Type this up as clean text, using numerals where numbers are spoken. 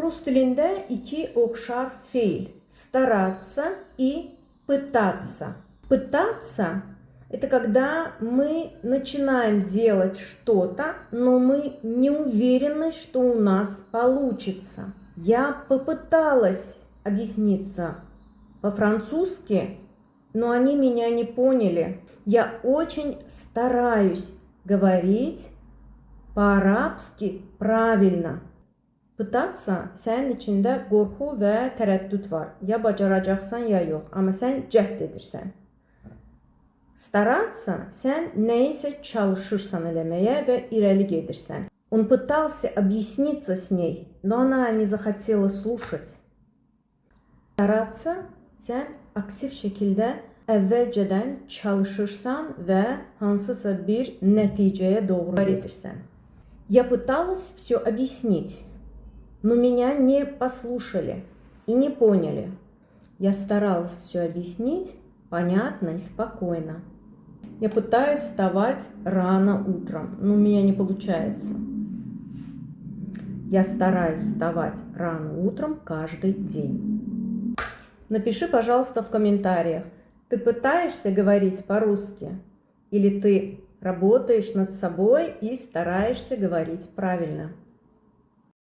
Rus dilinde iki oxşar fiil. Стараться и пытаться. Пытаться – это когда мы начинаем делать что-то, но мы не уверены, что у нас получится. Я попыталась объясниться по-французски, но они меня не поняли. Я очень стараюсь говорить по-арабски правильно. Pıtatsa, sənin içində qorxu və tərəddüd var. Ya bacaracaqsan, ya yox. Amma sən cəhd edirsən. Стараться, sən nəyisə çalışırsan eləməyə və irəli gedirsən. Он пытался объясниться с ней, но она не захотела слушать. Стараться, sən aktiv şəkildə əvvəlcədən çalışırsan və hansısa bir nəticəyə doğru gedirsən. Я пыталась все объяснить, но меня не послушали и не поняли. Я старалась все объяснить понятно и спокойно. Я пытаюсь вставать рано утром, но у меня не получается. Я стараюсь вставать рано утром каждый день. Напиши, пожалуйста, в комментариях, ты пытаешься говорить по-русски или ты работаешь над собой и стараешься говорить правильно.